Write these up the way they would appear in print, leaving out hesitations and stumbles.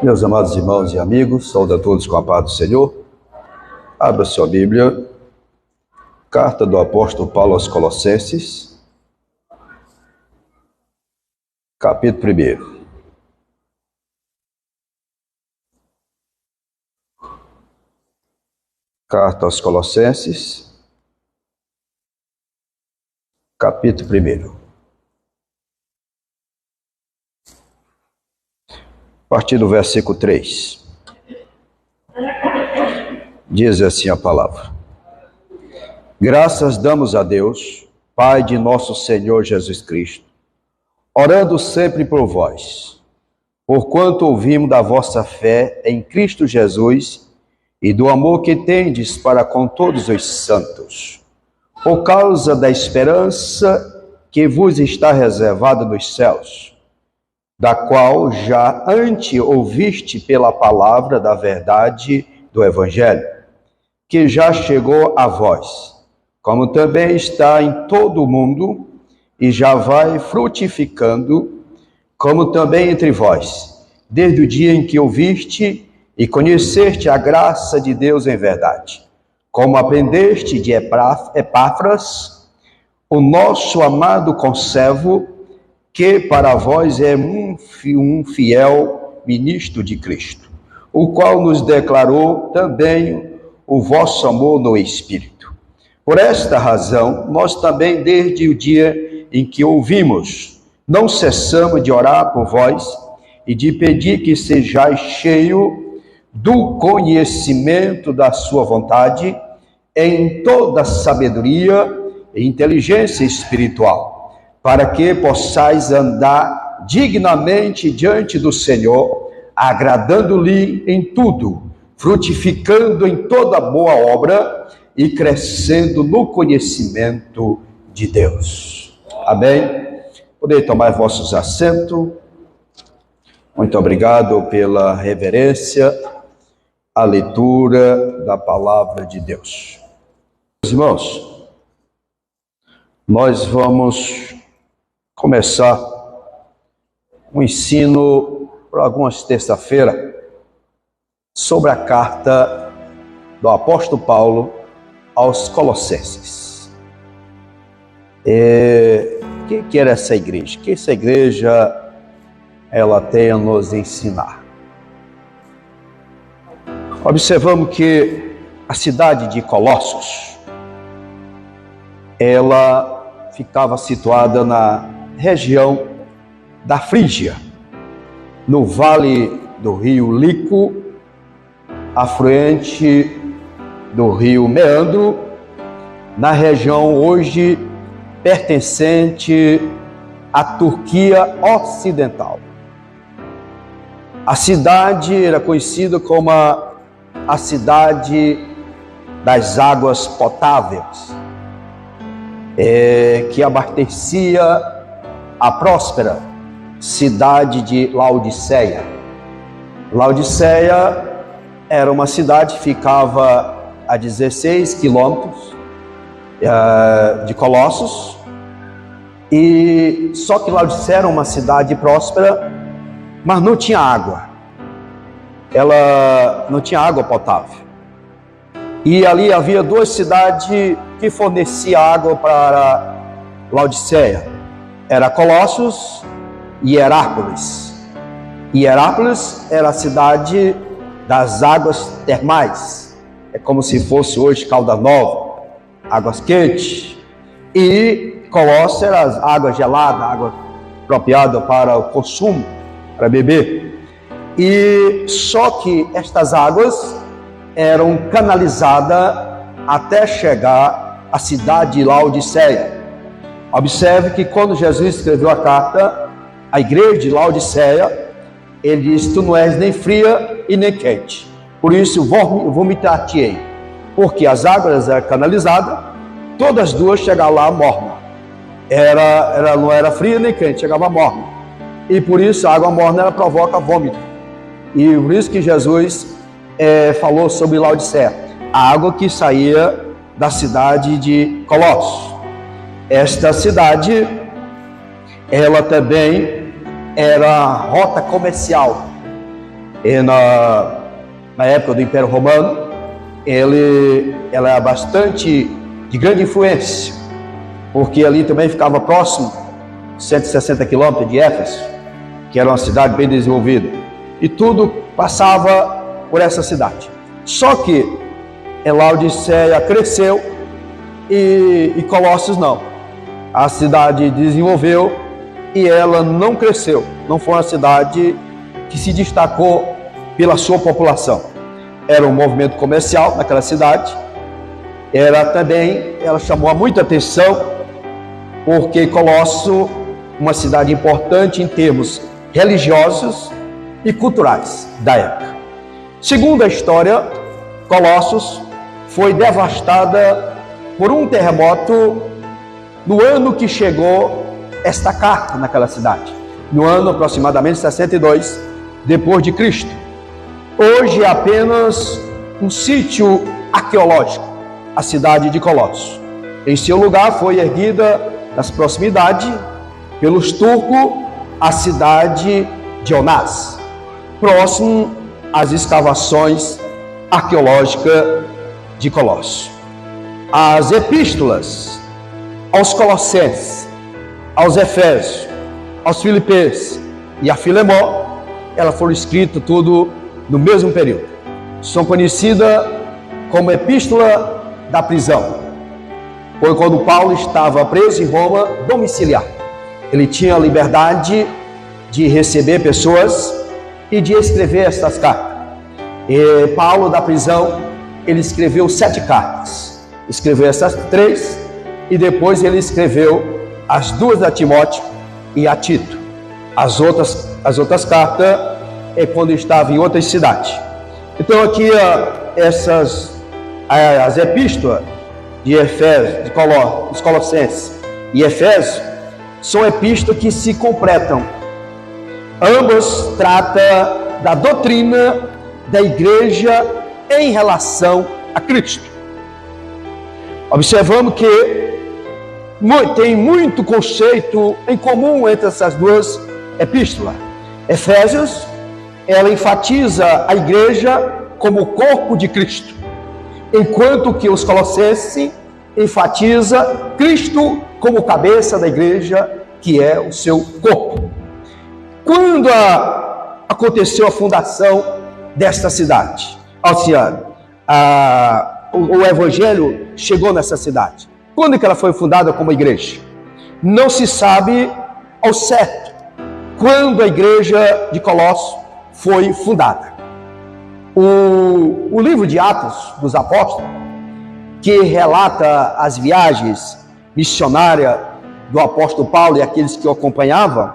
Meus amados irmãos e amigos, saúdo a todos com a paz do Senhor. Abra sua Bíblia, carta do apóstolo Paulo aos Colossenses, capítulo 1. Carta aos Colossenses, capítulo 1. A partir do versículo 3, diz assim a palavra: Graças damos a Deus, Pai de nosso Senhor Jesus Cristo, orando sempre por vós, porquanto ouvimos da vossa fé em Cristo Jesus e do amor que tendes para com todos os santos, por causa da esperança que vos está reservada nos céus, da qual já antes ouviste pela palavra da verdade do Evangelho, que já chegou a vós, como também está em todo o mundo, e já vai frutificando, como também entre vós, desde o dia em que ouviste e conheceste a graça de Deus em verdade, como aprendeste de Epáfras, o nosso amado conservo, que para vós é um fiel ministro de Cristo, o qual nos declarou também o vosso amor no Espírito. Por esta razão, nós também, desde o dia em que ouvimos, não cessamos de orar por vós e de pedir que sejais cheio do conhecimento da sua vontade, em toda sabedoria e inteligência espiritual, para que possais andar dignamente diante do Senhor, agradando-lhe em tudo, frutificando em toda boa obra e crescendo no conhecimento de Deus. Amém? Podem tomar vossos assentos. Muito obrigado pela reverência à leitura da palavra de Deus. Meus irmãos, nós vamos começar um ensino por algumas terça-feira sobre a carta do apóstolo Paulo aos Colossenses. O que era essa igreja? O que essa igreja ela tem a nos ensinar? Observamos que a cidade de Colossos, ela ficava situada na região da Frígia, no vale do rio Lico, afluente do rio Meandro, na região hoje pertencente à Turquia Ocidental. A cidade era conhecida como a cidade das águas potáveis, que abastecia a próspera cidade de Laodiceia. Laodiceia era uma cidade que ficava a 16 quilômetros de Colossos, e só que Laodiceia era uma cidade próspera, mas não tinha água. Ela não tinha água potável. E ali havia duas cidades que forneciam água para Laodiceia. Era Colossos e Herápolis. E Herápolis era a cidade das águas termais. É como se fosse hoje Caldas Novas, águas quentes. E Colossos era as águas geladas, água apropriada para o consumo, para beber. E só que estas águas eram canalizadas até chegar à cidade de Laodiceia. Observe que quando Jesus escreveu a carta à igreja de Laodiceia, ele disse: tu não és nem fria e nem quente, por isso vomitar-te-ei. Porque as águas eram canalizadas, todas as duas chegavam lá morna. Não era fria nem quente, chegava morna. E por isso a água morna ela provoca vômito. E por isso que Jesus falou sobre Laodiceia, a água que saía da cidade de Colossos. Esta cidade, ela também era rota comercial. E na época do Império Romano, ela é bastante de grande influência, porque ali também ficava próximo, 160 quilômetros de Éfeso, que era uma cidade bem desenvolvida, e tudo passava por essa cidade. Só que Laodiceia cresceu e Colossos não. A cidade desenvolveu e ela não cresceu. Não foi uma cidade que se destacou pela sua população. Era um movimento comercial naquela cidade. Ela chamou muita atenção porque Colosso, uma cidade importante em termos religiosos e culturais da época. Segundo a história, Colossos foi devastada por um terremoto no ano que chegou esta carta naquela cidade, no ano aproximadamente 62 depois de Cristo. Hoje é apenas um sítio arqueológico, a cidade de Colossos. Em seu lugar foi erguida nas proximidades pelos turcos a cidade de Onás, próximo às escavações arqueológicas de Colossos. As epístolas aos Colossenses, aos Efésios, aos Filipenses e a Filemão, elas foram escritas tudo no mesmo período. São conhecidas como epístola da prisão. Foi quando Paulo estava preso em Roma, domiciliar. Ele tinha a liberdade de receber pessoas e de escrever estas cartas. E Paulo, da prisão, ele escreveu 7 cartas. Escreveu essas 3 e depois ele escreveu as 2 a Timóteo e a Tito. As outras cartas é quando estava em outras cidades. Então aqui as epístolas de Efésios, de Colossenses e Efésios são epístolas que se completam. Ambas tratam da doutrina da igreja em relação a Cristo. Observamos que tem muito conceito em comum entre essas 2 epístolas. Efésios, ela enfatiza a igreja como o corpo de Cristo, enquanto que os Colossenses enfatiza Cristo como cabeça da igreja, que é o seu corpo. Quando aconteceu a fundação desta cidade, o evangelho chegou nessa cidade? Quando que ela foi fundada como igreja? Não se sabe ao certo quando a igreja de Colossos foi fundada. O livro de Atos dos Apóstolos, que relata as viagens missionárias do apóstolo Paulo e aqueles que o acompanhavam,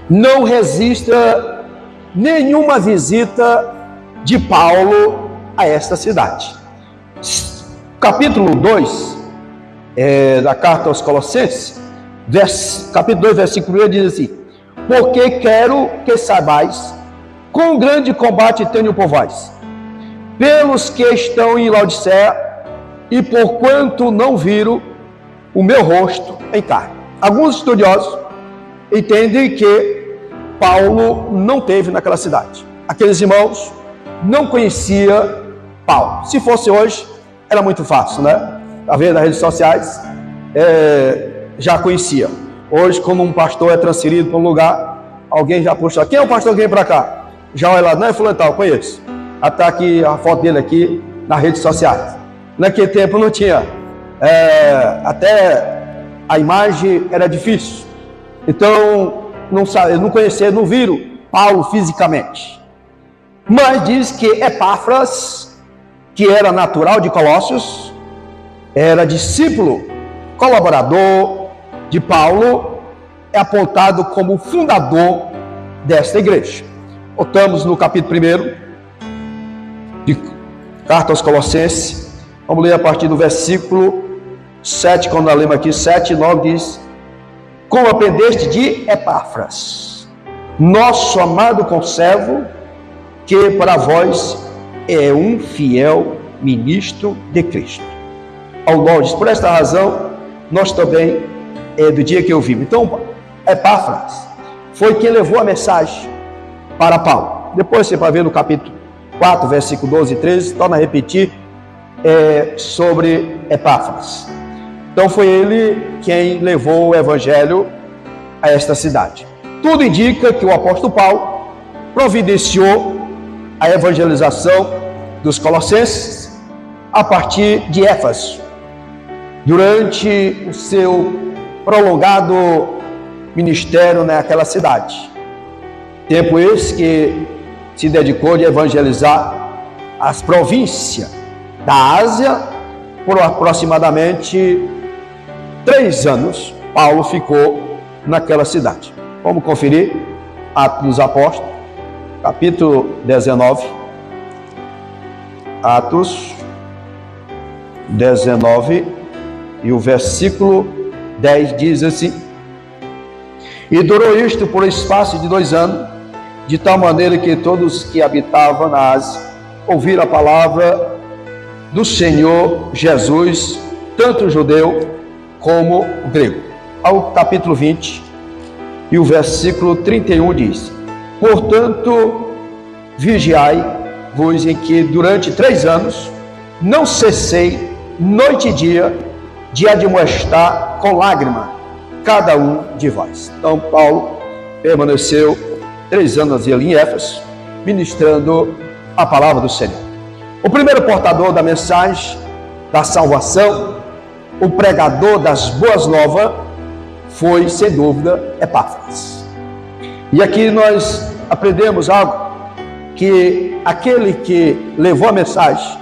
não registra nenhuma visita de Paulo a esta cidade. Capítulo 2 da carta aos Colossenses, capítulo 2, versículo 1, diz assim: porque quero que saibais quão grande combate tenho por vós, pelos que estão em Laodiceia, e por quanto não viram o meu rosto em carne. Alguns estudiosos entendem que Paulo não teve naquela cidade. Aqueles irmãos não conheciam Paulo. Se fosse hoje, era muito fácil, né? Talvez nas redes sociais já conhecia. Hoje, como um pastor é transferido para um lugar, alguém já puxa: quem é o pastor que vem para cá? Já olha lá: não é fulano tal, conheço. Até aqui a foto dele aqui nas redes sociais. Naquele tempo não tinha, até a imagem era difícil. Então não conheceram, não viram Paulo fisicamente. Mas diz que Epáfras, que era natural de Colossos, era discípulo, colaborador de Paulo, é apontado como fundador desta igreja. Voltamos no capítulo 1 de Carta aos Colossenses. Vamos ler a partir do versículo 7, quando nós lemos aqui 7 e 9, diz: como aprendeste de Epáfras, nosso amado conservo, que para vós é um fiel ministro de Cristo. Ao nós, por esta razão, nós também, do dia que ouvimos. Então, Epáfras foi quem levou a mensagem para Paulo. Depois você vai ver no capítulo 4, versículo 12 e 13, torna a repetir sobre Epáfras. Então foi ele quem levou o evangelho a esta cidade. Tudo indica que o apóstolo Paulo providenciou a evangelização dos colossenses a partir de Éfeso, durante o seu prolongado ministério naquela cidade. Tempo esse que se dedicou de evangelizar as províncias da Ásia. Por aproximadamente 3 anos, Paulo ficou naquela cidade. Vamos conferir Atos dos Apóstolos, capítulo 19. Atos 19 e o versículo 10 diz assim: E durou isto por espaço de 2 anos, de tal maneira que todos que habitavam na Ásia ouviram a palavra do Senhor Jesus, tanto o judeu como o grego. Ao capítulo 20 e o versículo 31 diz: Portanto, vigiai-vos em que durante 3 anos não cessei noite e dia de admoestar com lágrima cada um de vós. Então Paulo permaneceu 3 anos ali em Éfeso, ministrando a palavra do Senhor. O primeiro portador da mensagem da salvação, o pregador das boas novas, foi, sem dúvida, Epáfras. E aqui nós aprendemos algo, que aquele que levou a mensagem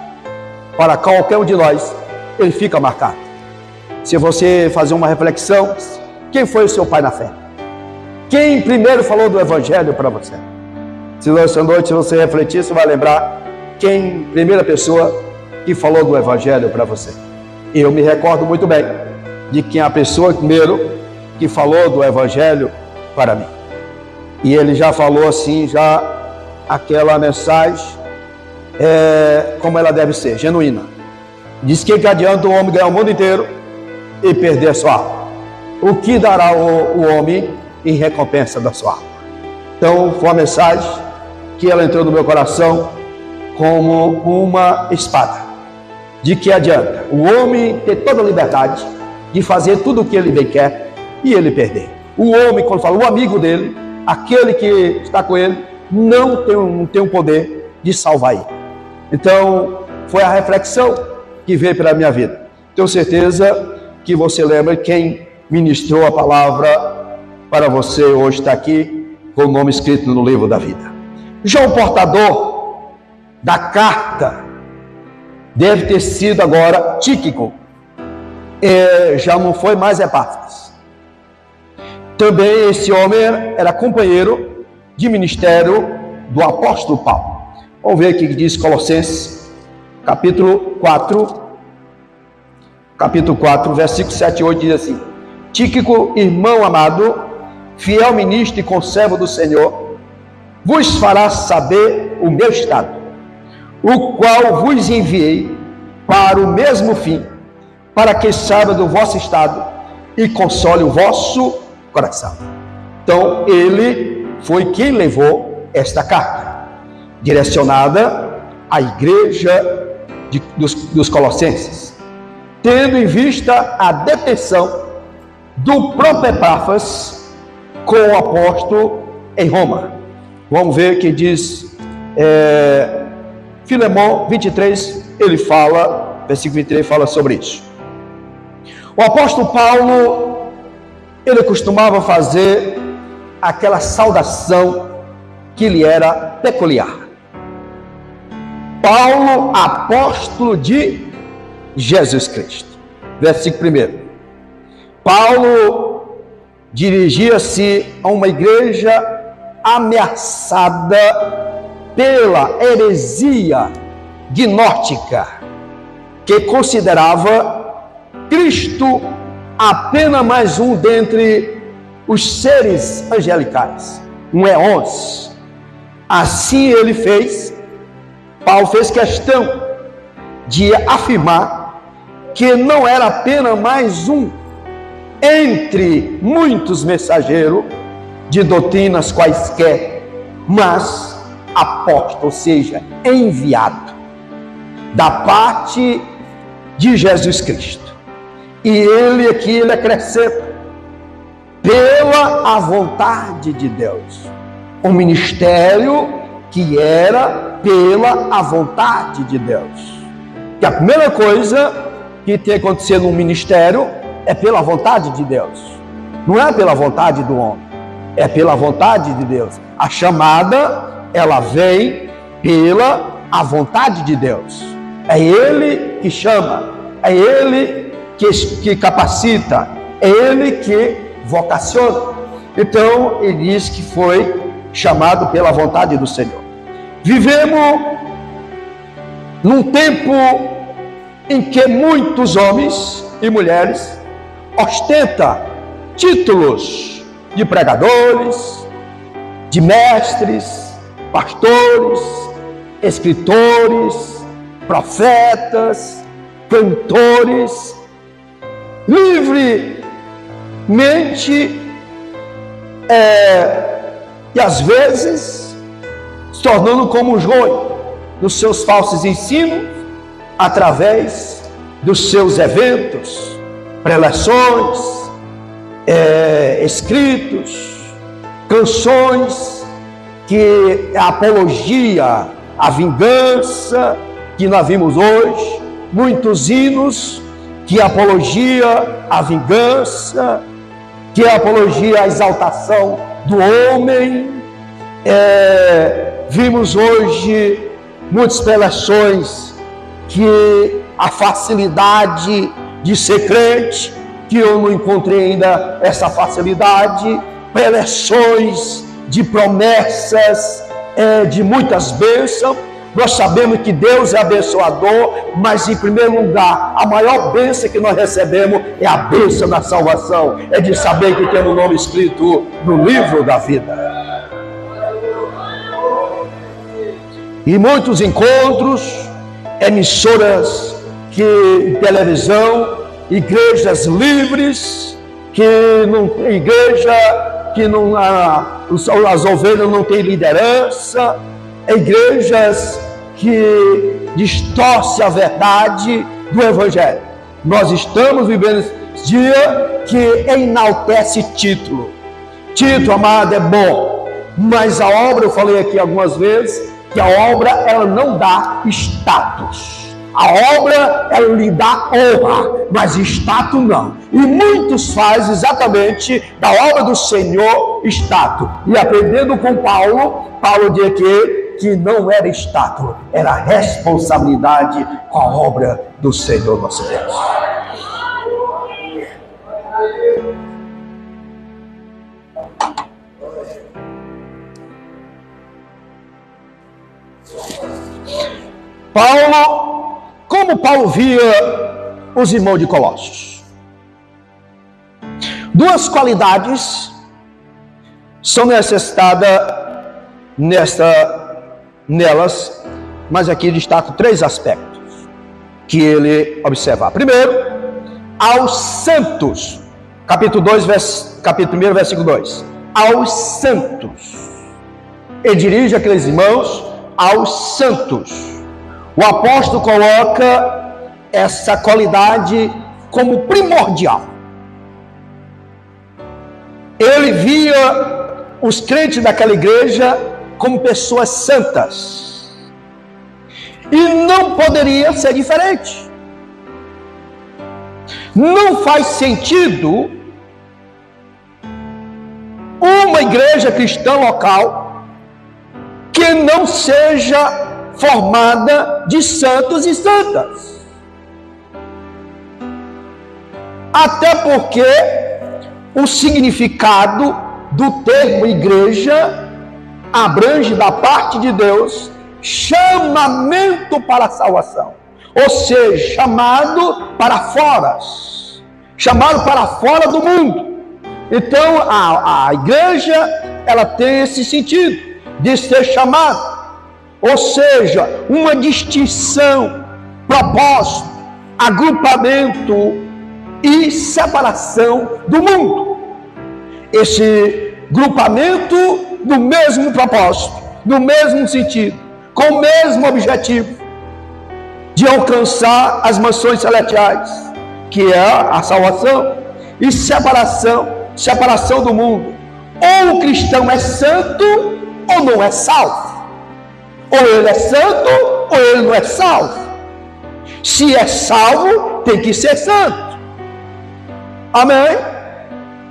para qualquer um de nós, ele fica marcado. Se você fazer uma reflexão, quem foi o seu pai na fé? Quem primeiro falou do evangelho para você? Se essa noite você refletir, você vai lembrar quem, primeira pessoa que falou do evangelho para você. Eu me recordo muito bem de quem a pessoa primeiro que falou do evangelho para mim. E ele já falou assim, já aquela mensagem como ela deve ser, genuína. Diz que adianta o homem ganhar o mundo inteiro e perder a sua alma. O que dará o homem em recompensa da sua alma? Então foi uma mensagem que ela entrou no meu coração como uma espada. De que adianta o homem ter toda a liberdade de fazer tudo o que ele bem quer e ele perder? O homem, quando fala, o amigo dele, aquele que está com ele, não tem o poder de salvar ele. Então, foi a reflexão que veio para a minha vida. Tenho certeza que você lembra quem ministrou a palavra para você hoje está aqui com o nome escrito no livro da vida. Já o portador da carta deve ter sido agora Tíquico, já não foi mais Epáfras. Também esse homem era companheiro de ministério do apóstolo Paulo. Vamos ver o que diz Colossenses, capítulo 4, versículo 7 e 8, diz assim: Tíquico, irmão amado, fiel ministro e conservo do Senhor, vos fará saber o meu estado, o qual vos enviei para o mesmo fim, para que saiba do vosso estado e console o vosso coração. Então, ele foi quem levou esta carta, direcionada à igreja dos Colossenses, tendo em vista a detenção do próprio Epáfras com o apóstolo em Roma. Vamos ver o que diz Filemão 23, ele fala, versículo 23 fala sobre isso. O apóstolo Paulo, ele costumava fazer aquela saudação que lhe era peculiar. Paulo, apóstolo de Jesus Cristo. Versículo 1. Paulo dirigia-se a uma igreja ameaçada pela heresia gnóstica, que considerava Cristo apenas mais um dentre os seres angelicais, um éons. Assim ele fez, Paulo fez questão de afirmar que não era apenas mais um entre muitos mensageiros de doutrinas quaisquer, mas apóstolo, ou seja, enviado da parte de Jesus Cristo. E ele aqui, ele acrescenta, pela a vontade de Deus. Um ministério que era pela a vontade de Deus. Que a primeira coisa que tem acontecido no ministério é pela vontade de Deus. Não é pela vontade do homem, é pela vontade de Deus. A chamada, ela vem pela a vontade de Deus. É Ele que chama, é Ele que capacita, é Ele que vocaciona. Então, ele diz que foi chamado pela vontade do Senhor. Vivemos num tempo em que muitos homens e mulheres ostentam títulos de pregadores, de mestres, pastores, escritores, profetas, cantores, livremente e às vezes se tornando como joio dos seus falsos ensinos através dos seus eventos, preleções, escritos, canções que a apologia à vingança que nós vimos hoje, muitos hinos que apologia à vingança, que é apologia à exaltação do homem. Vimos hoje muitas preleções que a facilidade de ser crente, que eu não encontrei ainda essa facilidade, preleções de promessas, de muitas bênçãos. Nós sabemos que Deus é abençoador, mas em primeiro lugar, a maior bênção que nós recebemos é a bênção da salvação, é de saber que temos o nome escrito no livro da vida. E muitos encontros, emissoras de televisão, igrejas livres, as ovelhas não têm liderança, igrejas que distorcem a verdade do Evangelho. Nós estamos vivendo esse dia que enaltece título. Título, amado, é bom, mas a obra, eu falei aqui algumas vezes, que a obra, ela não dá status. A obra, ela lhe dá honra, mas status não. E muitos fazem exatamente da obra do Senhor status. E aprendendo com Paulo diz que não era status, era responsabilidade com a obra do Senhor nosso Deus. Como Paulo via os irmãos de Colossos? Duas qualidades são necessitadas nelas, mas aqui destaco três aspectos que ele observa. Primeiro, aos santos, capítulo 1, versículo 2. Aos santos. Ele dirige aqueles irmãos aos santos. O apóstolo coloca essa qualidade como primordial. Ele via os crentes daquela igreja como pessoas santas. E não poderia ser diferente. Não faz sentido uma igreja cristã local que não seja formada de santos e santas. Até porque o significado do termo igreja abrange da parte de Deus chamamento para a salvação, ou seja, chamado para fora, chamado para fora do mundo. Então a igreja, ela tem esse sentido de ser chamado, ou seja, uma distinção, propósito, agrupamento e separação do mundo. Esse grupamento do mesmo propósito, no mesmo sentido, com o mesmo objetivo de alcançar as mansões celestiais, que é a salvação e separação do mundo. Ou o cristão é santo ou não é salvo. Ou ele é santo ou ele não é salvo. Se é salvo, tem que ser santo. Amém?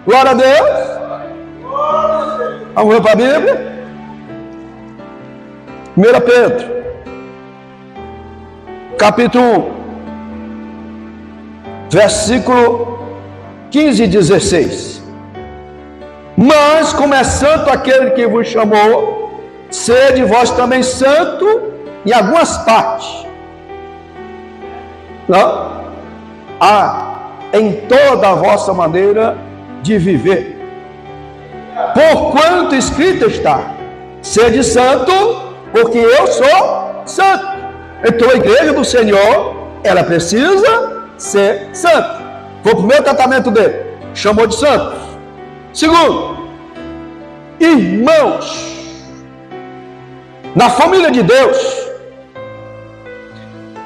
Glória a Deus. Vamos ver para a Bíblia? 1 Pedro, capítulo 1, versículo 15 e 16. Mas como é santo aquele que vos chamou, sede vós também santo em algumas partes. Não? Em toda a vossa maneira de viver. Porquanto escrito está: sede santo, porque eu sou santo. Então a igreja do Senhor, ela precisa ser santa. Foi o primeiro tratamento dele, chamou de santos. Segundo, irmãos, na família de Deus,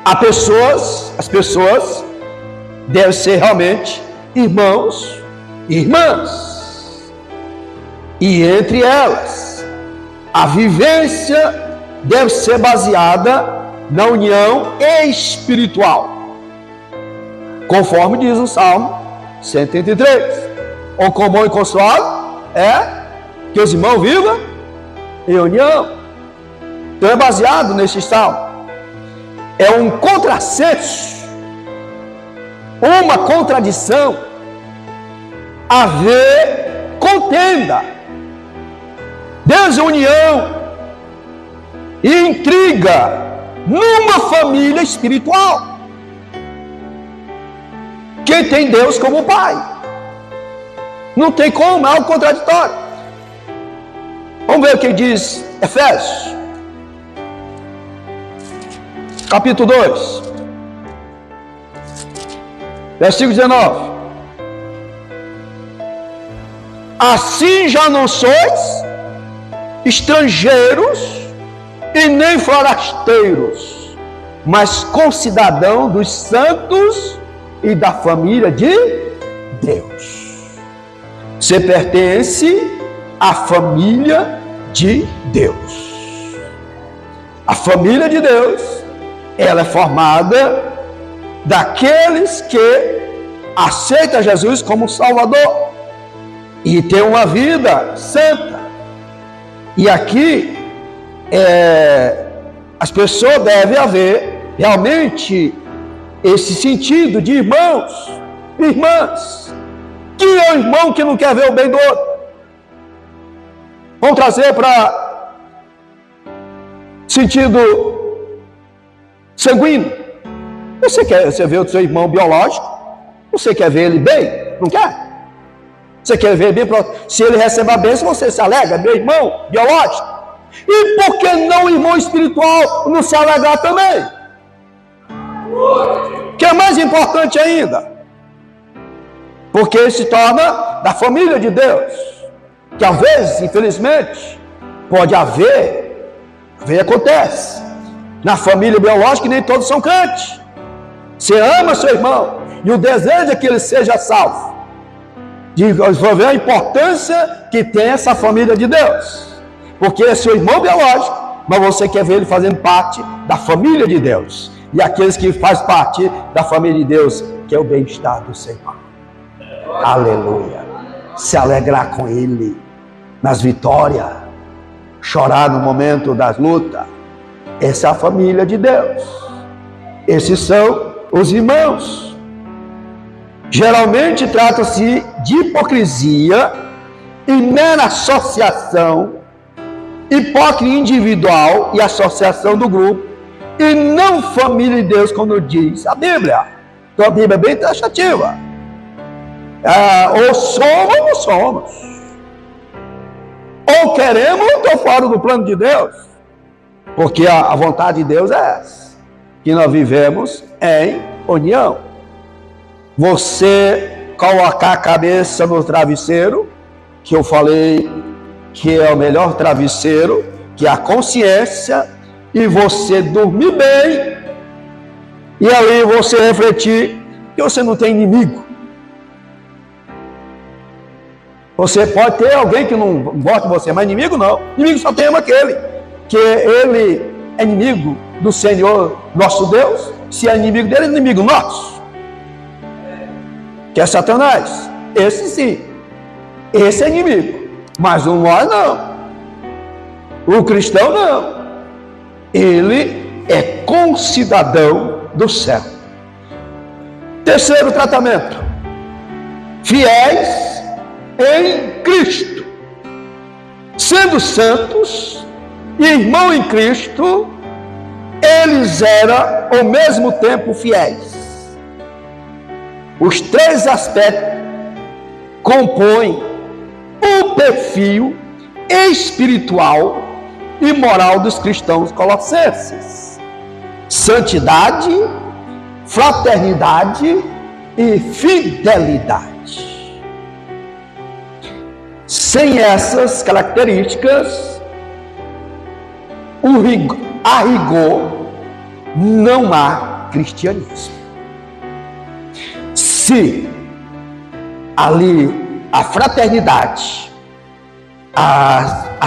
as pessoas devem ser realmente irmãos e irmãs. E entre elas, a vivência deve ser baseada na união espiritual, conforme diz o Salmo 133. O comum e consolável é que os irmãos vivam em união. Então é baseado nesse salmo. É um contrassenso, uma contradição, haver contenda, desunião e intriga numa família espiritual. Quem tem Deus como Pai, não tem como, é algo contraditório. Vamos ver o que diz Efésios, capítulo 2, versículo 19. Assim já não sois estrangeiros e nem forasteiros, mas concidadão dos santos e da família de Deus. Você pertence à família de Deus. A família de Deus, ela é formada daqueles que aceitam Jesus como Salvador e tem uma vida santa. E aqui as pessoas devem haver realmente esse sentido de irmãos e irmãs. Quem é o irmão que não quer ver o bem do outro? Vamos trazer para sentido sanguíneo. Você vê o seu irmão biológico, você quer ver ele bem? Não quer? Você quer ver bem? Se ele recebe a bênção, você se alegra, meu irmão biológico. E por que não o irmão espiritual não se alegrar também? Que é mais importante ainda, porque ele se torna da família de Deus. Que às vezes, infelizmente, pode haver acontece na família biológica, nem todos são crentes. Você ama seu irmão e o desejo é que ele seja salvo. De ver a importância que tem essa família de Deus, porque é seu irmão biológico, mas você quer ver ele fazendo parte da família de Deus. E aqueles que fazem parte da família de Deus, que é o bem-estar do Senhor. Aleluia. Se alegrar com ele nas vitórias, chorar no momento das lutas. Essa é a família de Deus. Esses são os irmãos. Geralmente trata-se de hipocrisia e mera associação, hipócrita individual e associação do grupo, e não família de Deus, como diz a Bíblia. Então a Bíblia é bem taxativa. Ou somos ou não somos. Ou queremos ou estou fora do plano de Deus. Porque a vontade de Deus é essa, que nós vivemos em união. Você colocar a cabeça no travesseiro, que eu falei que é o melhor travesseiro, que é a consciência, e você dormir bem, e ali você refletir que você não tem inimigo. Você pode ter alguém que não gosta de você, mas inimigo não. Inimigo só tem aquele, que ele é inimigo do Senhor nosso Deus. Se é inimigo dele, é inimigo nosso, que é Satanás. Esse sim, esse é inimigo, mas o nós não. O cristão não. Ele é concidadão do céu. Terceiro tratamento: fiéis em Cristo, sendo santos e irmão em Cristo, eles eram ao mesmo tempo fiéis. Os três aspectos compõem o perfil espiritual e moral dos cristãos colossenses: santidade, fraternidade e fidelidade. Sem essas características, a rigor, não há cristianismo. Se ali a fraternidade, a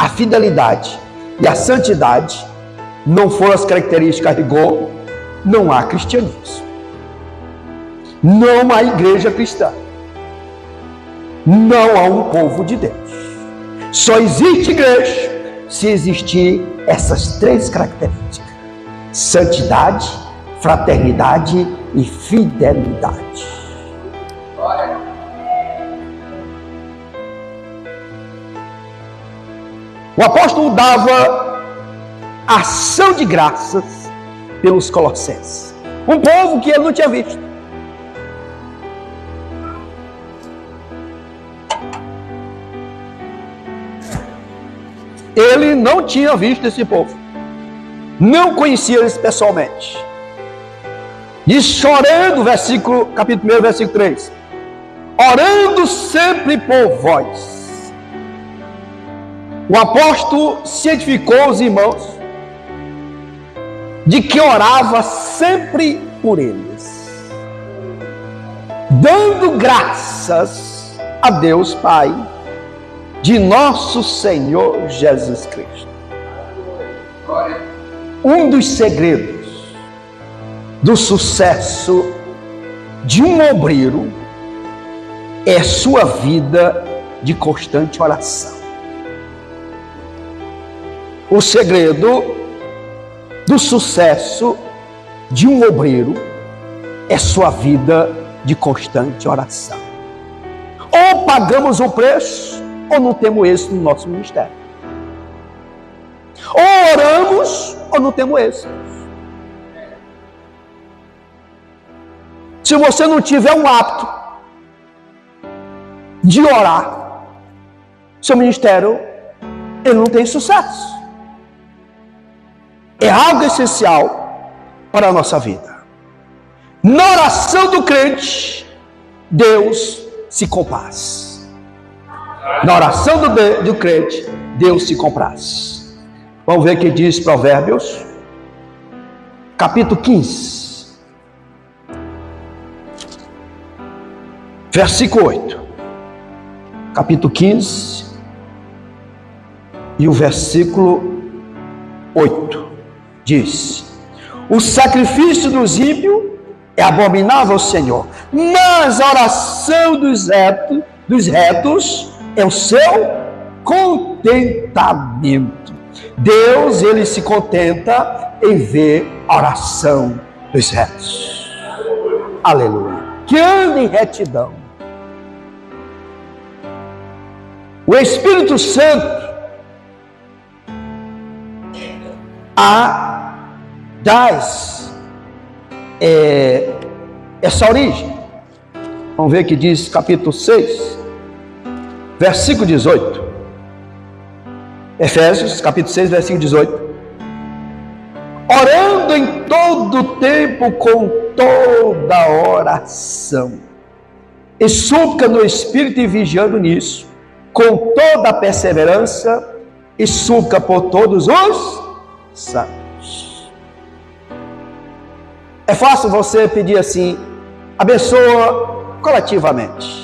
fidelidade e a santidade não forem as características a rigor, não há cristianismo. Não há igreja cristã. Não há um povo de Deus. Só existe igreja se existir essas três características: santidade, fraternidade e fidelidade. O apóstolo dava ação de graças pelos colossenses, um povo que ele não tinha visto. Ele não tinha visto esse povo, não conhecia eles pessoalmente. E chorando, capítulo 1, versículo 3, orando sempre por vós. O apóstolo cientificou os irmãos de que orava sempre por eles, dando graças a Deus Pai de nosso Senhor Jesus Cristo. Um dos segredos do sucesso de um obreiro é sua vida de constante oração. O segredo do sucesso de um obreiro é sua vida de constante oração. Ou pagamos o preço, ou não temos êxito no nosso ministério. Ou oramos, ou não temos êxito. Se você não tiver um hábito de orar, seu ministério, ele não tem sucesso. É algo essencial para a nossa vida. Na oração do crente, Deus se compraz. Na oração do crente, Deus se compraz. Vamos ver o que diz Provérbios, capítulo 15, versículo 8. Capítulo 15 e o versículo 8 diz: o sacrifício dos ímpios é abominável ao Senhor, mas a oração dos retos é o seu contentamento. Deus, ele se contenta em ver a oração dos retos. Aleluia. Que anda em retidão. O Espírito Santo essa origem. Vamos ver que diz capítulo 6, versículo 18. Efésios, capítulo 6, versículo 18. Orando em todo tempo com toda oração e súplica no Espírito, e vigiando nisso, com toda a perseverança e súplica por todos os santos. É fácil você pedir assim, abençoa coletivamente.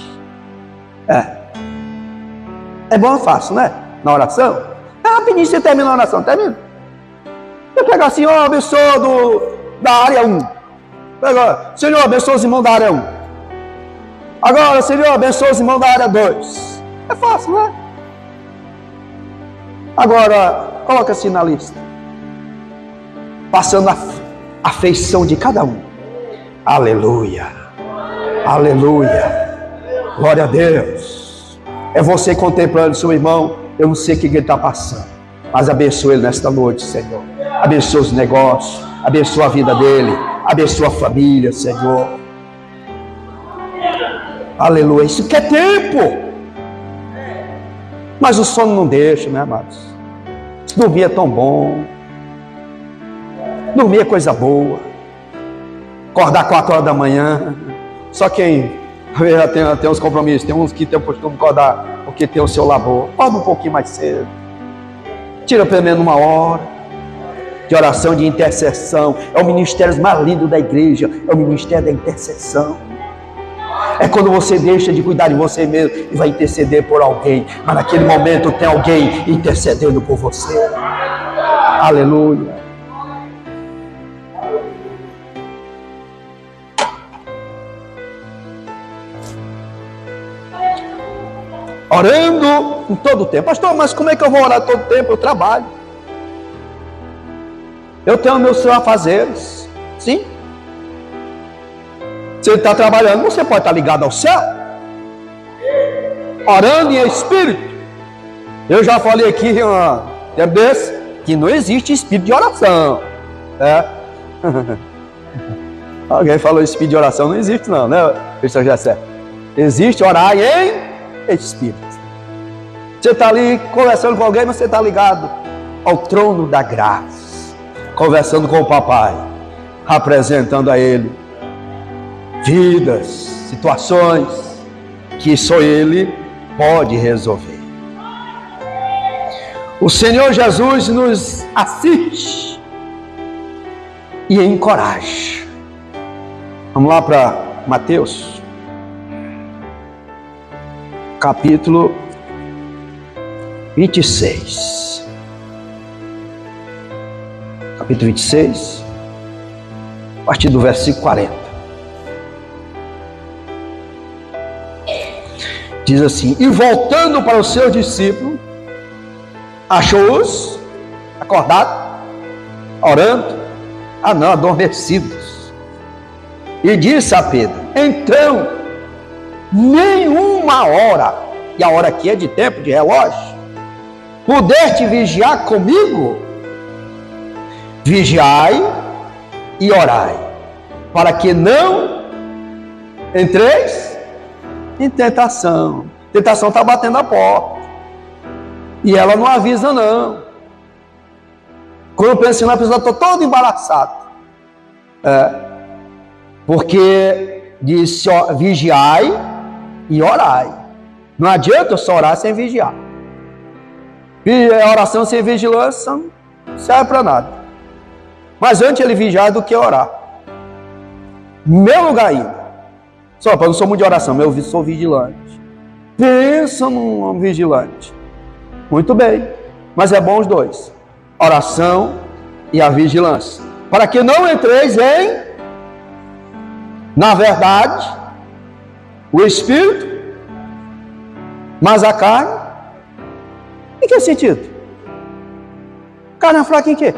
É bom, é fácil, né? Na oração. Rapidinho você termina a oração, termina. Você pega assim, ó, abençoa da área 1. Pega, Senhor, abençoa os irmãos da área 1. Agora, Senhor, abençoa os irmãos da área 2. É fácil, né? Agora, coloca assim na lista. Passando a afeição de cada um. Aleluia. Aleluia. Glória a Deus. É você contemplando seu irmão. Eu não sei o que ele está passando, mas abençoa ele nesta noite, Senhor. Abençoa os negócios. Abençoa a vida dele. Abençoa a família, Senhor. Aleluia. Isso quer tempo. Mas o sono não deixa, né, amados? Dormir é tão bom. Dormir é coisa boa. Acordar 4 horas da manhã. Só quem já tem uns compromissos. Tem uns que tem o costume de acordar porque tem o seu labor. Acorda um pouquinho mais cedo. Tira pelo menos 1 hora de oração, de intercessão. É o ministério mais lindo da igreja. É o ministério da intercessão. É quando você deixa de cuidar de você mesmo e vai interceder por alguém. Mas naquele momento tem alguém intercedendo por você. Aleluia. Orando em todo o tempo. Pastor, mas como é que eu vou orar todo o tempo? Eu trabalho. Eu tenho meus afazeres. Sim. Se ele está trabalhando, você pode estar ligado ao céu. Orando em espírito. Eu já falei aqui tempo desse, que não existe espírito de oração. Alguém falou espírito de oração, não existe não, né? Isso já é certo. Existe orar em espírito. Você está ali conversando com alguém, mas você está ligado ao trono da graça, conversando com o papai, apresentando a ele vidas, situações que só ele pode resolver. O Senhor Jesus nos assiste e encoraja. Vamos lá para Mateus capítulo 26. Capítulo 26, a partir do versículo 40. Diz assim: e voltando para os seus discípulos, achou-os acordados, orando, adormecidos. E disse a Pedro: então, nenhuma hora, e a hora aqui é de tempo, de relógio, pudeste vigiar comigo? Vigiai e orai, para que não entreis em tentação. Tentação está batendo a porta. E ela não avisa não. Quando eu penso na pessoa, estou todo embaraçado. Porque disse, ó, vigiai e orai. Não adianta eu só orar sem vigiar. Oração sem vigilância não serve para nada. Mas antes ele vigiar do que orar. Meu lugar ainda. Só para eu não sou muito de oração, mas eu sou vigilante. Pensa num vigilante. Muito bem. Mas é bom os dois. Oração e a vigilância. Para que não entreis em, na verdade, o Espírito, mas a carne. Em que sentido? Carne é fraca em quê?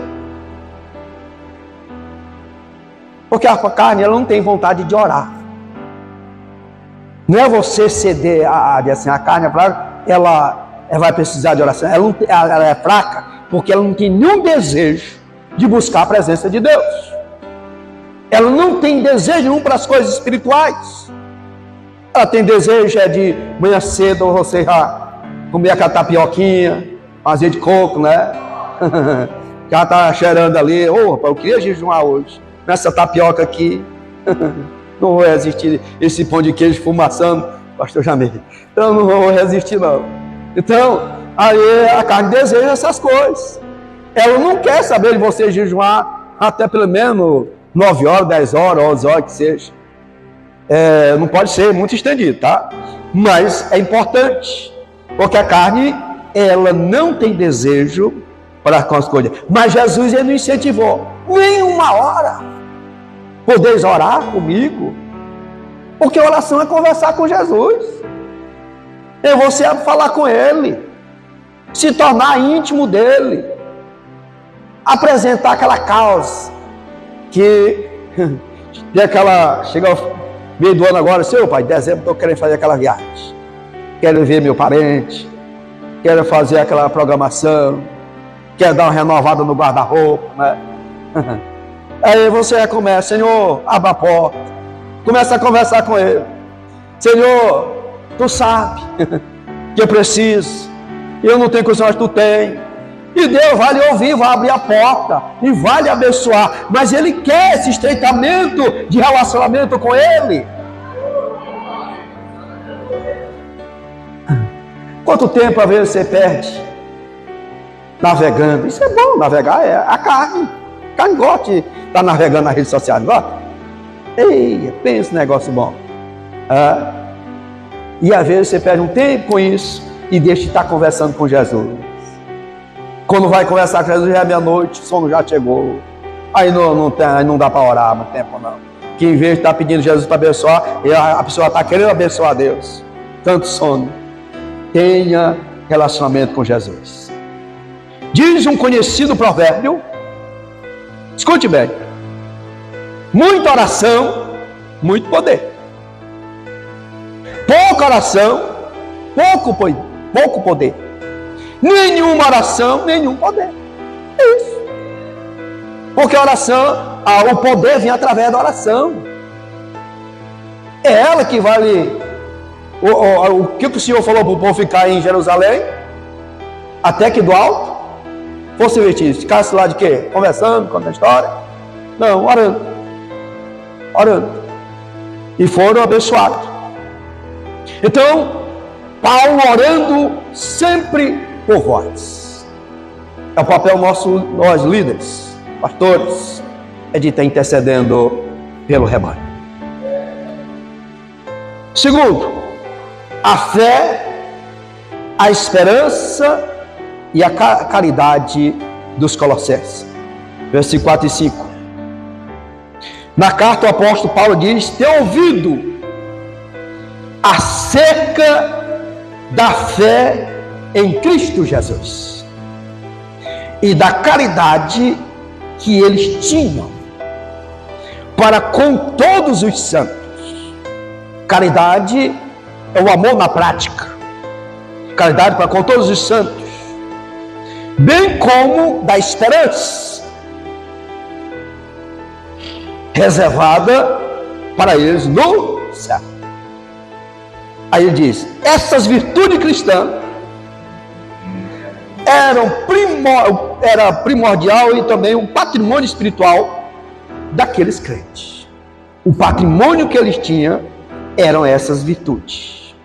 Porque a carne ela não tem vontade de orar. Não é você ceder assim, a carne é fraca, ela vai precisar de oração. Ela é fraca porque ela não tem nenhum desejo de buscar a presença de Deus. Ela não tem desejo nenhum para as coisas espirituais. Ela tem desejo de manhã cedo você comer aquela tapioquinha, azeite de coco, né? Já está cheirando ali. Eu queria jejuar hoje. Nessa tapioca aqui. Não vou resistir. Esse pão de queijo fumaçando, pastor Jamei. Então não vou resistir não. Então, Aí a carne deseja essas coisas. Ela não quer saber de você jejuar até pelo menos 9 horas, 10 horas, 11 horas que seja. Não pode ser muito estendido, tá? Mas é importante, porque a carne, ela não tem desejo para com as coisas. Mas Jesus, ele não incentivou nem uma hora. Podeis orar comigo? Porque oração é conversar com Jesus. É você falar com Ele, se tornar íntimo dEle, apresentar aquela causa que chega ao meio do ano agora, seu pai, dezembro estou querendo fazer aquela viagem, quero ver meu parente, quero fazer aquela programação, quero dar uma renovada no guarda-roupa, né? Aí você começa, Senhor, abra a porta, começa a conversar com Ele. Senhor, Tu sabe que eu preciso, eu não tenho condições, Tu tem. E Deus vai lhe ouvir, vai abrir a porta e vai lhe abençoar. Mas Ele quer esse estreitamento de relacionamento com Ele. Quanto tempo a vezes você perde navegando? Isso é bom, navegar é a carne. A carne gosta de estar navegando nas redes sociais, não gosta? Ei, pensa negócio bom. E às vezes você perde um tempo com isso e deixa de estar conversando com Jesus. Quando vai conversar com Jesus, já é meia-noite, o sono já chegou. Aí não dá para orar muito tempo, não. Que em vez de estar pedindo Jesus para abençoar, a pessoa está querendo abençoar a Deus. Tanto sono. Tenha relacionamento com Jesus. Diz um conhecido provérbio, escute bem: muita oração, muito poder. Pouca oração, pouco poder. Nenhuma oração, nenhum poder. É isso. Porque a oração, o poder vem através da oração. É ela que vale. O que o Senhor falou para o povo ficar em Jerusalém? Até que do alto fosse vestir. Ficasse lá de quê? Conversando, contando a história? Não, orando. Orando. E foram abençoados. Então, Paulo orando sempre por vós. É o papel nosso, nós líderes, pastores, é de estar intercedendo pelo rebanho. Segundo, a fé, a esperança e a caridade dos Colossenses. Versículo 4 e 5. Na carta o apóstolo Paulo diz: ter ouvido acerca da fé em Cristo Jesus e da caridade que eles tinham para com todos os santos. Caridade é o amor na prática. Caridade para com todos os santos, bem como da esperança reservada para eles no céu. Aí ele diz: essas virtudes cristãs era primordial e também um patrimônio espiritual daqueles crentes. O patrimônio que eles tinham eram essas virtudes.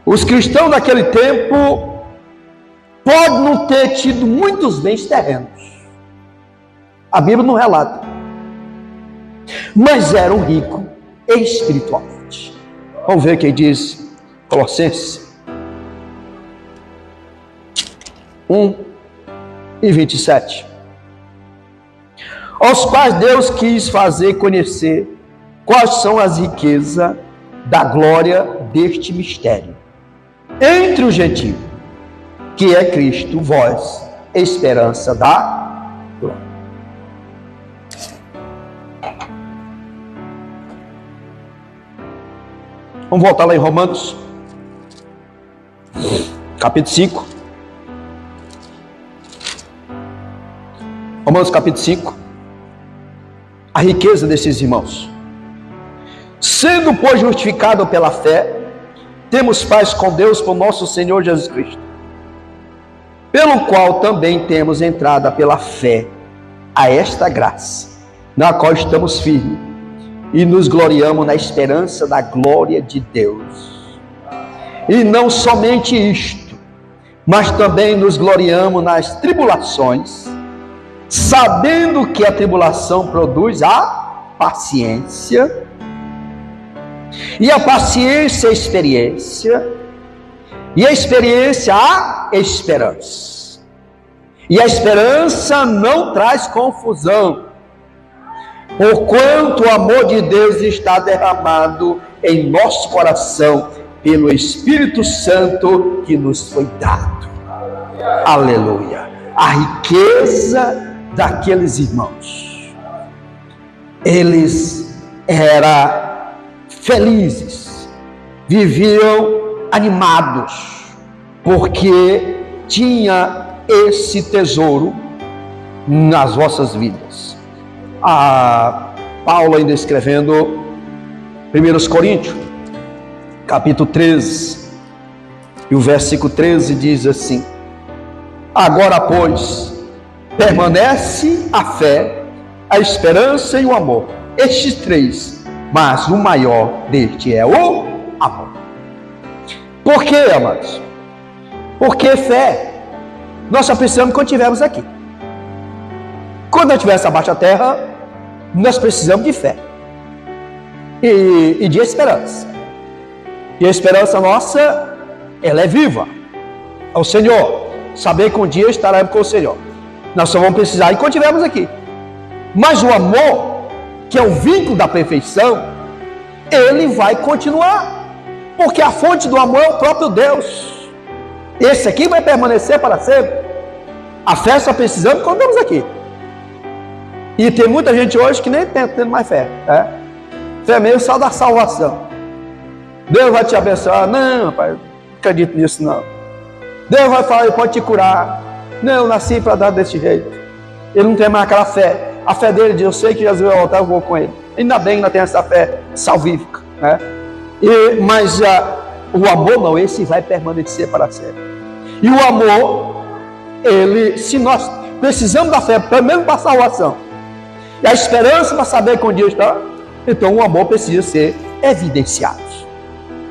Os cristãos daquele tempo podem não ter tido muitos bens terrenos. A Bíblia não relata. Mas eram ricos espiritualmente. Vamos ver o que diz Colossenses 1:27. Aos quais Deus quis fazer conhecer quais são as riquezas da glória deste mistério entre os gentios, que é Cristo, vós, esperança da glória. Vamos voltar lá em Romanos, capítulo 5. Romanos capítulo 5. A riqueza desses irmãos. Sendo, pois, justificado pela fé, temos paz com Deus por nosso Senhor Jesus Cristo, pelo qual também temos entrada pela fé a esta graça, na qual estamos firmes e nos gloriamos na esperança da glória de Deus. E não somente isto, mas também nos gloriamos nas tribulações, sabendo que a tribulação produz a paciência, e a paciência a experiência, e a experiência a esperança. E a esperança não traz confusão, porquanto o amor de Deus está derramado em nosso coração pelo Espírito Santo que nos foi dado. Aleluia! A riqueza daqueles irmãos. Eles eram felizes, viviam animados, porque tinha esse tesouro nas vossas vidas. Paulo ainda escrevendo 1 Coríntios, capítulo 13, e o versículo 13 diz assim: agora, pois, permanece a fé, a esperança e o amor, estes três, mas o maior deste é o amor. Por quê, amados? Porque fé nós só precisamos quando estivermos aqui. Quando nós estivermos abaixo da terra, nós precisamos de fé e de esperança. E a esperança nossa, ela é viva ao Senhor. Saber que um dia estaremos com o Senhor. Nós só vamos precisar enquanto estivermos aqui. Mas o amor, que é o vínculo da perfeição, ele vai continuar. Porque a fonte do amor é o próprio Deus. Esse aqui vai permanecer para sempre. A fé só precisamos quando estamos aqui. E tem muita gente hoje que nem está tendo mais fé. Fé é meio só da salvação. Deus vai te abençoar. Não, pai, não acredito nisso não. Deus vai falar, ele pode te curar. Não, eu nasci para dar desse jeito. Ele não tem mais aquela fé. A fé dele diz, eu sei que Jesus vai voltar, eu vou com ele. Ainda bem que ainda tem essa fé salvífica, né? Mas o amor não, esse vai permanecer para sempre. E o amor, se nós precisamos da fé, pelo menos para a salvação, e a esperança para saber que um dia está, então o amor precisa ser evidenciado.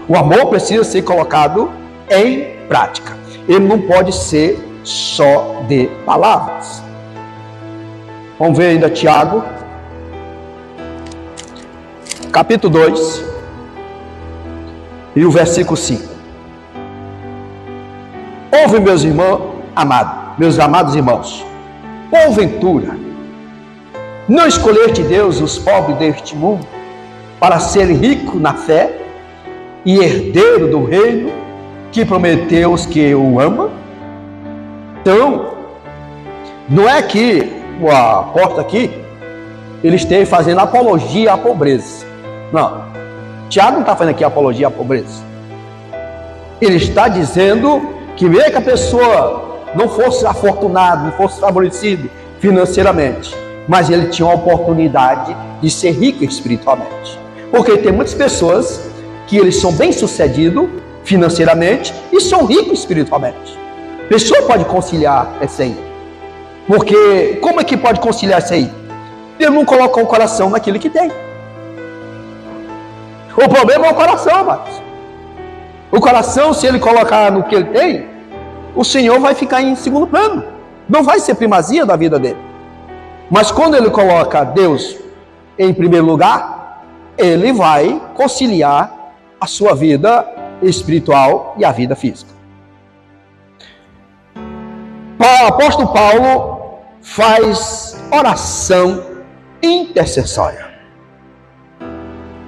O amor precisa ser colocado em prática. Ele não pode ser só de palavras. Vamos ver ainda Tiago, capítulo 2, e o versículo 5. Ouve, meus irmãos amados, meus amados irmãos, porventura, não escolheste Deus os pobres deste mundo para serem ricos na fé e herdeiro do reino que prometeu os que o amam? Então, não é que o apóstolo aqui ele esteja fazendo apologia à pobreza. Não, Tiago não está fazendo aqui apologia à pobreza. Ele está dizendo que mesmo que a pessoa não fosse afortunada, não fosse favorecido financeiramente, mas ele tinha uma oportunidade de ser rico espiritualmente. Porque tem muitas pessoas que eles são bem-sucedidos financeiramente e são ricos espiritualmente. A pessoa pode conciliar essa aí. Porque como é que pode conciliar isso aí? Ele não coloca o coração naquilo que tem. O problema é o coração, amados. O coração, se ele colocar no que ele tem, o Senhor vai ficar em segundo plano. Não vai ser primazia da vida dele. Mas quando ele coloca Deus em primeiro lugar, ele vai conciliar a sua vida espiritual e a vida física. O apóstolo Paulo faz oração intercessória.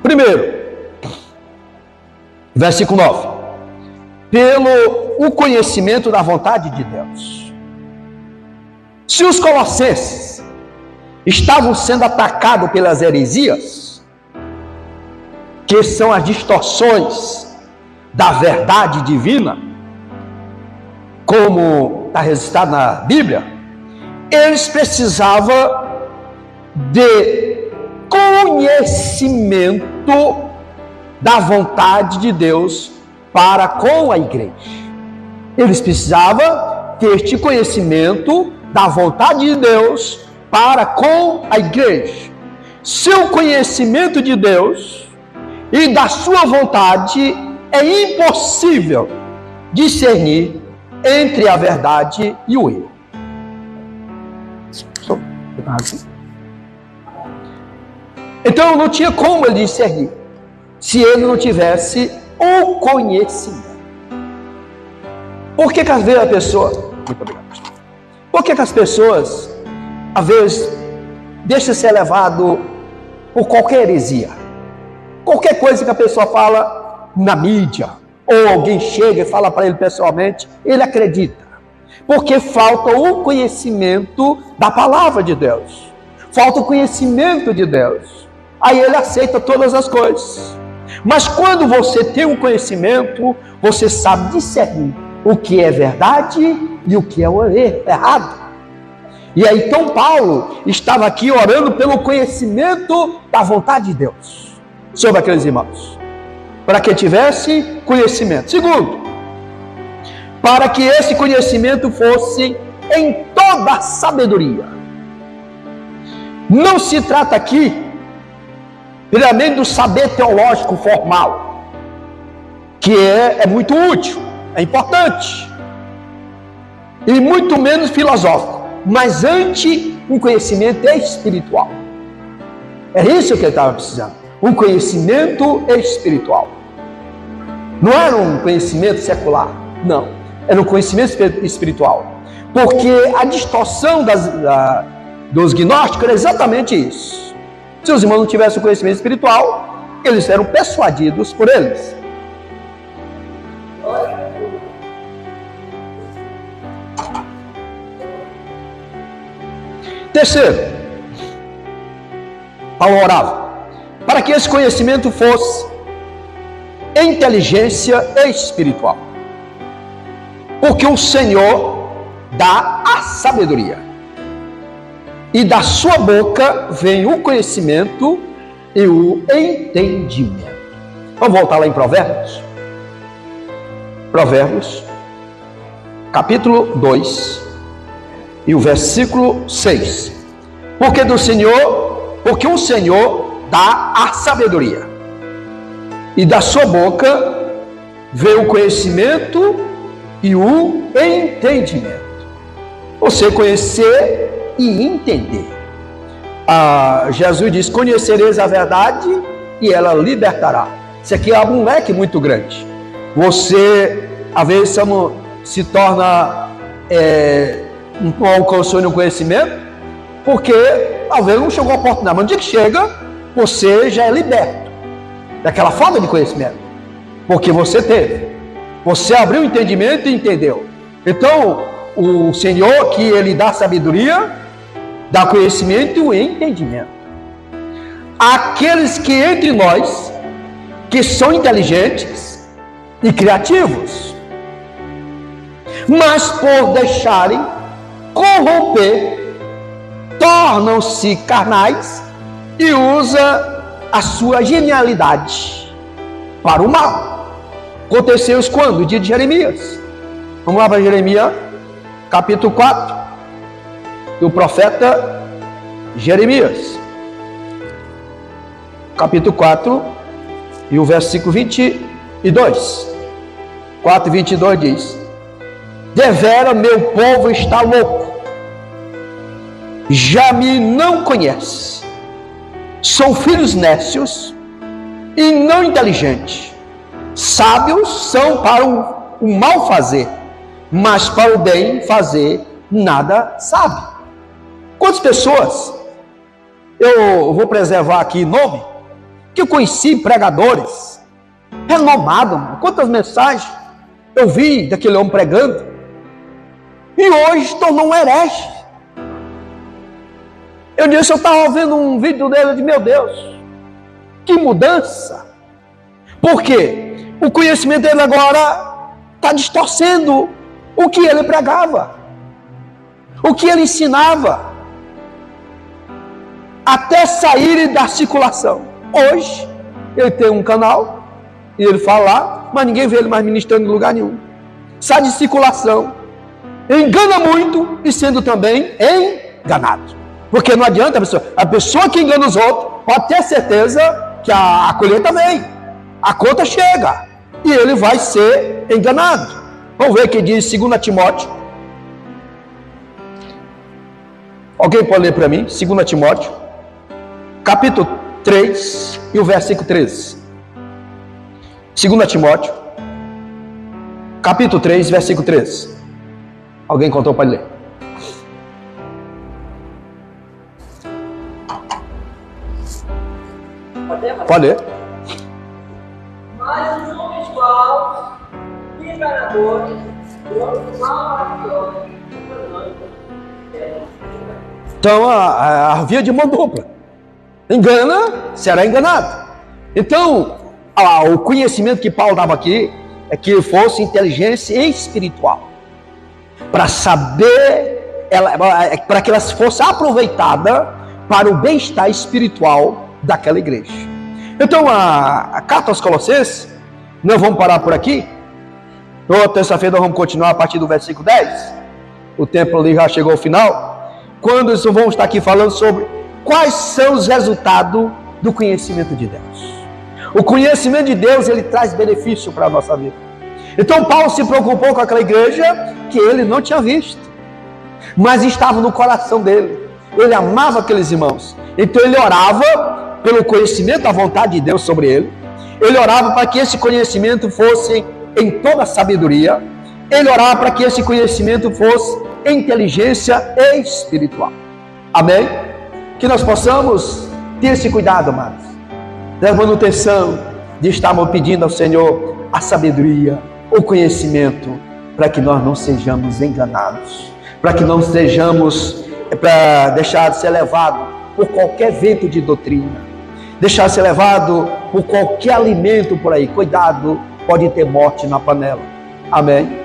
Primeiro, versículo 9. Pelo o conhecimento da vontade de Deus. Se os colossenses estavam sendo atacados pelas heresias, que são as distorções da verdade divina, como está registrado na Bíblia, eles precisavam de conhecimento da vontade de Deus para com a igreja. Eles precisavam ter este conhecimento da vontade de Deus para com a igreja. Seu conhecimento de Deus e da sua vontade é impossível discernir entre a verdade e o erro. Então não tinha como ele discernir se ele não tivesse o conhecimento. Por que às vezes a pessoa... Muito obrigado. Por que as pessoas, às vezes, deixam ser levado por qualquer heresia? Qualquer coisa que a pessoa fala na mídia, ou alguém chega e fala para ele pessoalmente, ele acredita. Porque falta o conhecimento da palavra de Deus. Falta o conhecimento de Deus. Aí ele aceita todas as coisas. Mas quando você tem um conhecimento, você sabe discernir o que é verdade e o que é errado. E aí então Paulo estava aqui orando pelo conhecimento da vontade de Deus sobre aqueles irmãos, para que tivesse conhecimento. Segundo, para que esse conhecimento fosse em toda a sabedoria. Não se trata aqui primeiramente do saber teológico formal, que é muito útil, é importante, e muito menos filosófico, mas antes um conhecimento espiritual. Era isso que ele estava precisando, um conhecimento espiritual. Não era um conhecimento secular, não, era um conhecimento espiritual, porque a distorção dos gnósticos era exatamente isso. Se os irmãos não tivessem o conhecimento espiritual, eles eram persuadidos por eles. Terceiro, Paulo orava para que esse conhecimento fosse inteligência espiritual, porque o Senhor dá a sabedoria, e da sua boca vem o conhecimento e o entendimento. Vamos voltar lá em Provérbios? Provérbios, capítulo 2, e o versículo 6. Porque o Senhor dá a sabedoria, e da sua boca vem o conhecimento e o entendimento. Você conhecer e entender. Jesus diz: conhecereis a verdade e ela libertará. Isso aqui é um leque muito grande. Você, às vezes, se torna não alcançou nenhum conhecimento, porque às vezes não chegou a oportunidade, mas no dia que chega, você já é liberto daquela falta de conhecimento, porque você teve, você abriu o entendimento e entendeu. Então o Senhor, que Ele dá sabedoria, dá conhecimento e o entendimento. Aqueles que entre nós, que são inteligentes e criativos, mas por deixarem corromper, tornam-se carnais e usa a sua genialidade para o mal. Aconteceu isso quando? O dia de Jeremias. Vamos lá para Jeremias, capítulo 4, do profeta Jeremias, capítulo 4, e o versículo 22. 4:22 diz: devera meu povo está louco, já me não conhece, são filhos nécios e não inteligentes, sábios são para o mal fazer, mas para o bem fazer nada sabe. Quantas pessoas, eu vou preservar aqui nome, que eu conheci pregadores renomados, quantas mensagens eu vi daquele homem pregando, e hoje tornou um herege. Eu disse, eu estava vendo um vídeo dele, de meu Deus, que mudança. Por quê? O conhecimento dele agora está distorcendo o que ele pregava, o que ele ensinava, até sair da circulação. Hoje, ele tem um canal, e ele fala lá, mas ninguém vê ele mais ministrando em lugar nenhum. Sai de circulação, engana muito e sendo também enganado. Porque não adianta a pessoa que engana os outros, pode ter certeza que a colheita vem, a conta chega, e ele vai ser enganado. Vamos ver o que diz 2 Timóteo. Alguém pode ler para mim? 2 Timóteo, capítulo 3 e o versículo 13. 2 Timóteo, capítulo 3, versículo 13. Alguém contou para ler? Pode ler. Mas os homens maus, enganadores, maravilhosos, então a via de mão dupla. Engana, será enganado. Então, o conhecimento que Paulo dava aqui é que fosse inteligência espiritual, para saber, para que ela fosse aproveitada para o bem-estar espiritual daquela igreja. Então, a carta aos Colossenses, não vamos parar por aqui. Na terça-feira nós vamos continuar a partir do versículo 10. O tempo ali já chegou ao final. Quando nós vamos estar aqui falando sobre quais são os resultados do conhecimento de Deus. O conhecimento de Deus, ele traz benefício para a nossa vida. Então Paulo se preocupou com aquela igreja que ele não tinha visto, mas estava no coração dele. Ele amava aqueles irmãos. Então ele orava pelo conhecimento da vontade de Deus sobre ele. Ele orava para que esse conhecimento fosse em toda a sabedoria. Ele orava para que esse conhecimento fosse inteligência espiritual. Amém? Que nós possamos ter esse cuidado, amados, da manutenção, de estarmos pedindo ao Senhor a sabedoria, o conhecimento, para que nós não sejamos enganados, para que não sejamos para deixar de ser levado por qualquer vento de doutrina, deixar de ser levado por qualquer alimento por aí. Cuidado, pode ter morte na panela. Amém?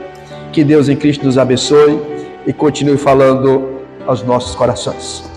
Que Deus em Cristo nos abençoe e continue falando aos nossos corações.